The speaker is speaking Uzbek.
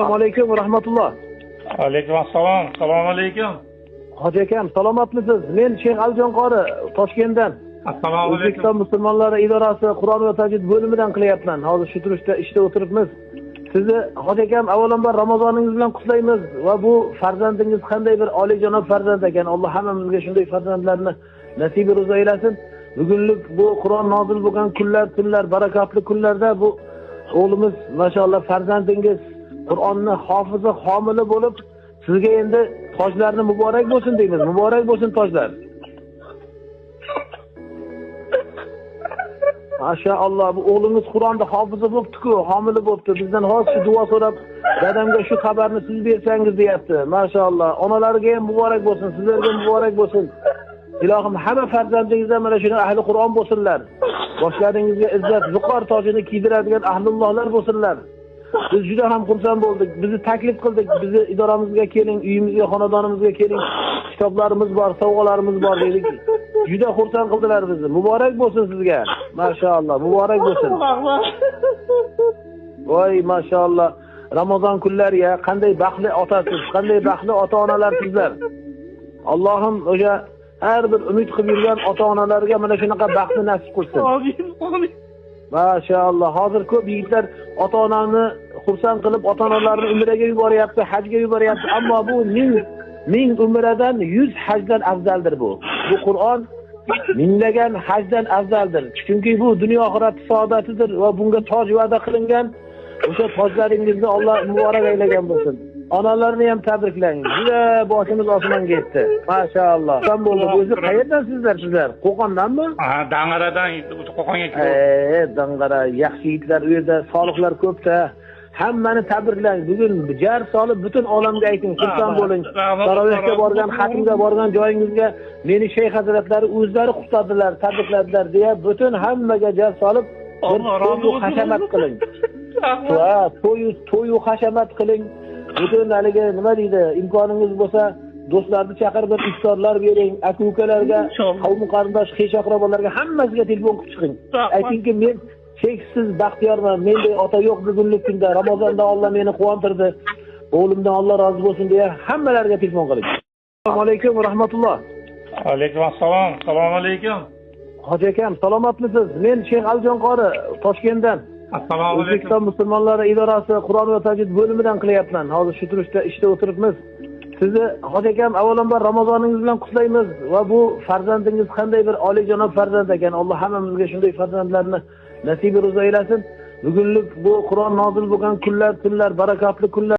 Assalomu alaykum va rahmatulloh. Alaykum assalom. Assalomu alaykum. Hoji akam, salomatmisiz? Men Sheyx Alijon qori Toshkentdan. Assalomu alaykum. O'zbekiston musulmonlari idorasi Qur'on va tajvid bo'limidan qilyapman. Hozir shu turishda ishda o'tiribmiz. Sizni hoji akam avvalambor Ramazoningiz bilan qutlaymiz va bu farzandingiz qanday bir oliyjanob farzand ekan. Alloh hammamizga shunday farzandlarni nasibi ro'za aylasin. Bugunlik bu Qur'on nozil bo'lgan kunlar, tunlar, barakatli kunlarda bu o'g'limiz maşallah farzandingiz Qur'onni hofizi, homili bo'lib, sizga endi tojlarni muborak bo'lsin deymiz. Muborak bo'lsin tojlar. Maşallah bu o'g'lingiz Qur'onda hofizi bo'libdi-ku, homili bo'libdi. Bizdan hozir shu duo so'rab, dadamga shu xabarni siz bersangiz deyapti. Maşallah. Onalariga ham muborak bo'lsin, sizlarga muborak bo'lsin. Ilohim hamma farzandingizdan mana shuni ahli Qur'on bo'lsinlar. Boshlaringizga izzat, viqor tojini kiydiradigan ahlullohlar bo'lsinlar. Biz juda ham xursand bo'ldik. Bizni taklif qildik, bizni idoramizga keling, uyimizga, xonadonimizga keling. Kitoblarimiz bor, sovg'alarimiz bor dedik. Juda xursand qildilar bizni. Muborak bo'lsin sizga. Maşallah, muborak bo'lsin. Voy, maşallah. Ramazon kunlari ya, qanday baxtli otasiz, qanday baxtli ota-onalar sizlar. Allohim o'sha har bir umid qilib yurgan ota-onalarga mana shunaqa baxtni nasib qilsin. Amin. Maşallah. Hozir ko'p yigitlar ota-onani xursand qilib, ota-onalarini umraga yuboryapti, hajga yuboryapti, ammo bu ming umradan 100 hajdan afzaldir bu. Bu Qur'on minglagan hajdan afzaldir. Chunki bu dunyo oxirat saodatidir va bunga toj va'da qilingan. O'sha tojlaringizni Alloh muborak aylagan bo'lsin. Onalarni ham tabriklang. Juda boshimiz osmonga yetdi. Maşallah. Ham bo'ldi. O'zi qayerdan sizlar? Qo'qondanmi? Ha, Dang'aradan Qo'qonga keldim. Dang'ara yaxshi yigitlar u yerda, soliqlar ko'p-da. Hammani tabriklang. Bugun jar solib butun olamga ayting, xursand bo'ling. Tarovehga borgan, xatmga borgan joyingizga meni shayx hazratlari o'zlari qutladilar, tabrikladilar deya butun hammaga jar solib to'y hashamat qiling. Va to'y hashamat qiling. Butun haliga nima deydi, imkoningiz bo'lsa do'stlarni chaqirib iftorlar bering, aka-ukalarga, qavm qarindosh, qiyoqrobolarga hammasiga telefon qilib chiqing. Aytingki men cheksiz baxtiyorman. Menday ota yo'q bugunlik kunda. Ramazonda Alloh meni quvontirdi. O'g'limdan Alloh rozi bo'lsin deya hammalarga telefon qiling. Assalomu alaykum va rahmatulloh. Alaykum assalom. Assalomu alaykum. Hoji akam, salomatmisiz? Men Sheyx Alijon qori Toshkentdan. Assalomu alaykum. O'zbekiston musulmonlari idorasi Qur'on va tajvid bo'limidan qilyapman. Hozir shu turishda ishda o'tiribmiz. Sizni hoji akam avvalambor Ramazoningiz bilan qutlaymiz va bu farzandingiz qanday bir oliyjanob farzand ekan. Alloh hammamizga shunday farzandlarni nasibi ro'za aylasin. Bugunlik bu Qur'on nozil bo'lgan kunlar, tunlar, barakatli kunlar